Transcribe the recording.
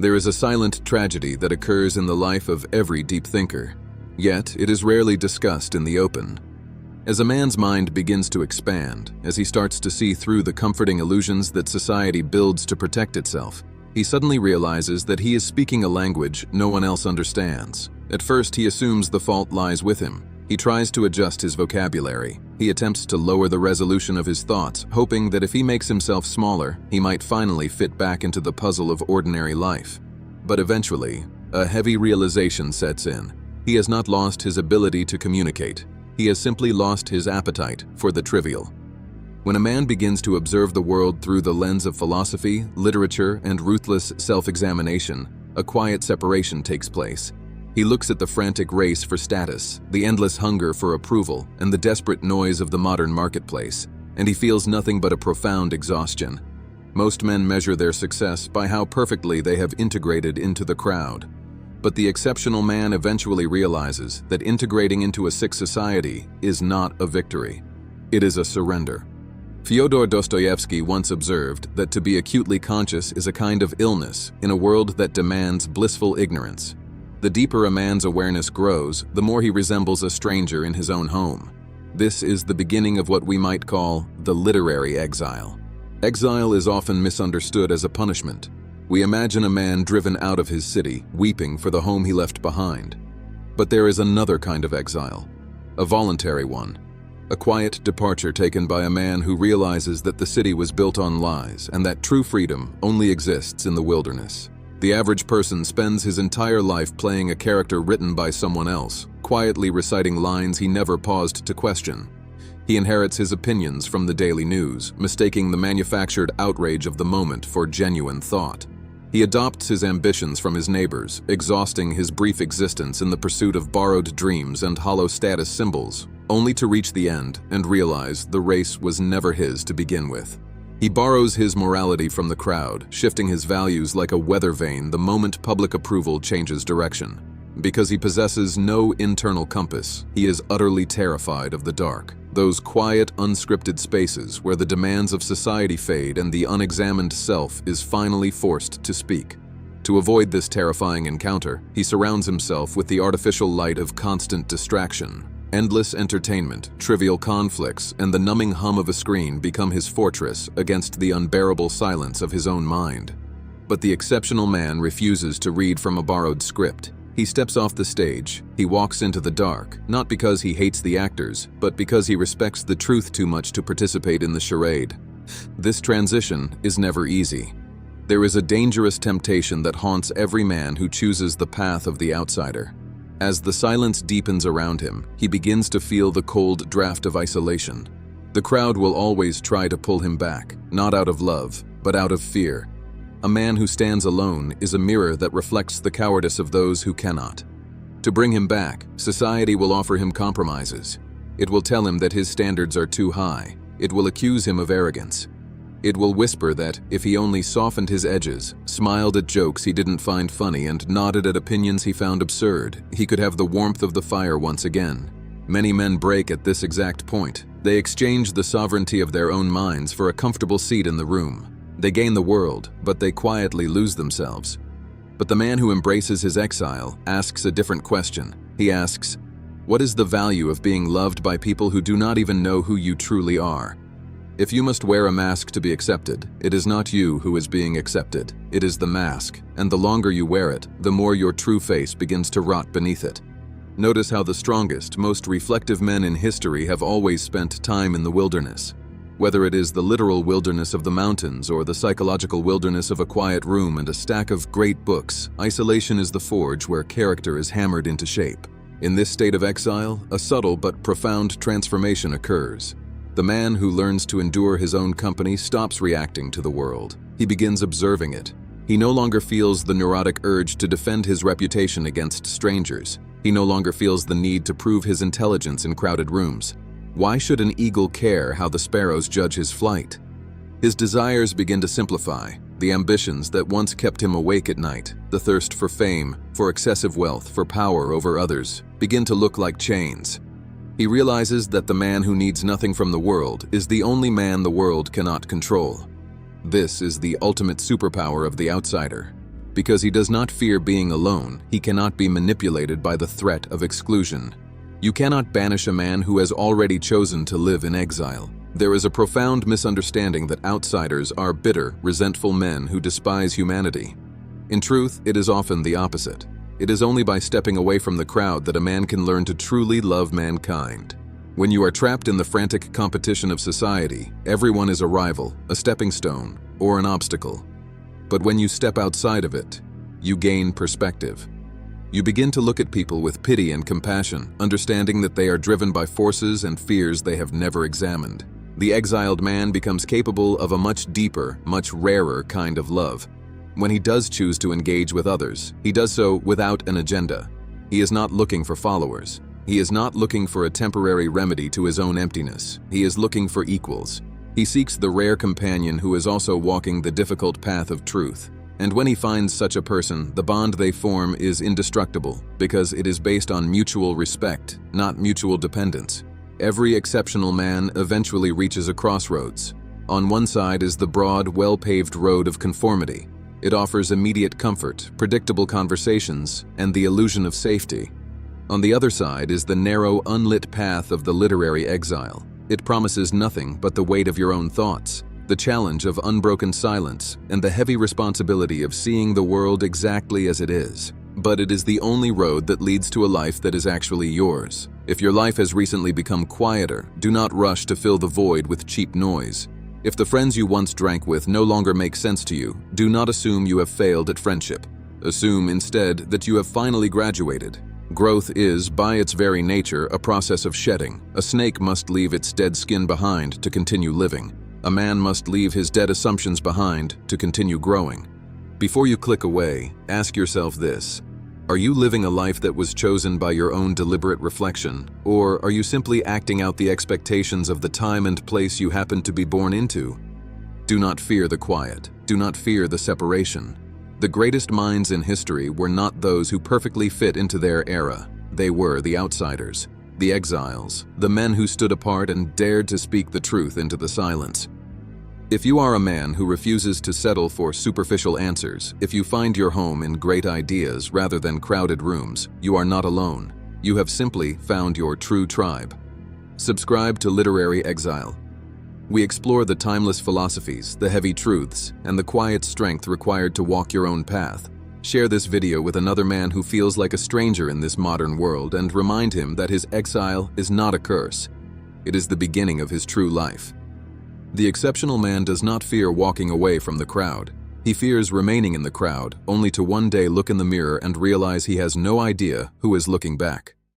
There is a silent tragedy that occurs in the life of every deep thinker, yet it is rarely discussed in the open. As a man's mind begins to expand, as he starts to see through the comforting illusions that society builds to protect itself, he suddenly realizes that he is speaking a language no one else understands. At first, he assumes the fault lies with him. He tries to adjust his vocabulary. He attempts to lower the resolution of his thoughts, hoping that if he makes himself smaller, he might finally fit back into the puzzle of ordinary life. But eventually, a heavy realization sets in. He has not lost his ability to communicate. He has simply lost his appetite for the trivial. When a man begins to observe the world through the lens of philosophy, literature, and ruthless self-examination, a quiet separation takes place. He looks at the frantic race for status, the endless hunger for approval, and the desperate noise of the modern marketplace, and he feels nothing but a profound exhaustion. Most men measure their success by how perfectly they have integrated into the crowd. But the exceptional man eventually realizes that integrating into a sick society is not a victory. It is a surrender. Fyodor Dostoevsky once observed that to be acutely conscious is a kind of illness in a world that demands blissful ignorance. The deeper a man's awareness grows, the more he resembles a stranger in his own home. This is the beginning of what we might call the literary exile. Exile is often misunderstood as a punishment. We imagine a man driven out of his city, weeping for the home he left behind. But there is another kind of exile, a voluntary one. A quiet departure taken by a man who realizes that the city was built on lies and that true freedom only exists in the wilderness. The average person spends his entire life playing a character written by someone else, quietly reciting lines he never paused to question. He inherits his opinions from the daily news, mistaking the manufactured outrage of the moment for genuine thought. He adopts his ambitions from his neighbors, exhausting his brief existence in the pursuit of borrowed dreams and hollow status symbols, only to reach the end and realize the race was never his to begin with. He borrows his morality from the crowd, shifting his values like a weather vane the moment public approval changes direction. Because he possesses no internal compass, he is utterly terrified of the dark, those quiet, unscripted spaces where the demands of society fade and the unexamined self is finally forced to speak. To avoid this terrifying encounter, he surrounds himself with the artificial light of constant distraction. Endless entertainment, trivial conflicts, and the numbing hum of a screen become his fortress against the unbearable silence of his own mind. But the exceptional man refuses to read from a borrowed script. He steps off the stage. He walks into the dark, not because he hates the actors, but because he respects the truth too much to participate in the charade. This transition is never easy. There is a dangerous temptation that haunts every man who chooses the path of the outsider. As the silence deepens around him, he begins to feel the cold draft of isolation. The crowd will always try to pull him back, not out of love, but out of fear. A man who stands alone is a mirror that reflects the cowardice of those who cannot. To bring him back, society will offer him compromises. It will tell him that his standards are too high. It will accuse him of arrogance. It will whisper that if he only softened his edges, smiled at jokes he didn't find funny, and nodded at opinions he found absurd, he could have the warmth of the fire once again. Many men break at this exact point. They exchange the sovereignty of their own minds for a comfortable seat in the room. They gain the world, but they quietly lose themselves. But the man who embraces his exile asks a different question. He asks, what is the value of being loved by people who do not even know who you truly are? If you must wear a mask to be accepted, it is not you who is being accepted. It is the mask, and the longer you wear it, the more your true face begins to rot beneath it. Notice how the strongest, most reflective men in history have always spent time in the wilderness. Whether it is the literal wilderness of the mountains or the psychological wilderness of a quiet room and a stack of great books, isolation is the forge where character is hammered into shape. In this state of exile, a subtle but profound transformation occurs. The man who learns to endure his own company stops reacting to the world. He begins observing it. He no longer feels the neurotic urge to defend his reputation against strangers. He no longer feels the need to prove his intelligence in crowded rooms. Why should an eagle care how the sparrows judge his flight? His desires begin to simplify. The ambitions that once kept him awake at night, the thirst for fame, for excessive wealth, for power over others, begin to look like chains. He realizes that the man who needs nothing from the world is the only man the world cannot control. This is the ultimate superpower of the outsider. Because he does not fear being alone, he cannot be manipulated by the threat of exclusion. You cannot banish a man who has already chosen to live in exile. There is a profound misunderstanding that outsiders are bitter, resentful men who despise humanity. In truth, it is often the opposite. It is only by stepping away from the crowd that a man can learn to truly love mankind. When you are trapped in the frantic competition of society, everyone is a rival, a stepping stone, or an obstacle. But when you step outside of it, you gain perspective. You begin to look at people with pity and compassion, understanding that they are driven by forces and fears they have never examined. The exiled man becomes capable of a much deeper, much rarer kind of love. When he does choose to engage with others, he does so without an agenda. He is not looking for followers. He is not looking for a temporary remedy to his own emptiness. He is looking for equals. He seeks the rare companion who is also walking the difficult path of truth. And when he finds such a person, the bond they form is indestructible because it is based on mutual respect, not mutual dependence. Every exceptional man eventually reaches a crossroads. On one side is the broad, well-paved road of conformity. It offers immediate comfort, predictable conversations, and the illusion of safety. On the other side is the narrow, unlit path of the literary exile. It promises nothing but the weight of your own thoughts, the challenge of unbroken silence, and the heavy responsibility of seeing the world exactly as it is. But it is the only road that leads to a life that is actually yours. If your life has recently become quieter, do not rush to fill the void with cheap noise. If the friends you once drank with no longer make sense to you, do not assume you have failed at friendship. Assume instead that you have finally graduated. Growth is, by its very nature, a process of shedding. A snake must leave its dead skin behind to continue living. A man must leave his dead assumptions behind to continue growing. Before you click away, ask yourself this: are you living a life that was chosen by your own deliberate reflection, or are you simply acting out the expectations of the time and place you happen to be born into? Do not fear the quiet. Do not fear the separation. The greatest minds in history were not those who perfectly fit into their era. They were the outsiders, the exiles, the men who stood apart and dared to speak the truth into the silence. If you are a man who refuses to settle for superficial answers, if you find your home in great ideas rather than crowded rooms, you are not alone. You have simply found your true tribe. Subscribe to Literary Exile. We explore the timeless philosophies, the heavy truths, and the quiet strength required to walk your own path. Share this video with another man who feels like a stranger in this modern world and remind him that his exile is not a curse. It is the beginning of his true life. The exceptional man does not fear walking away from the crowd. He fears remaining in the crowd, only to one day look in the mirror and realize he has no idea who is looking back.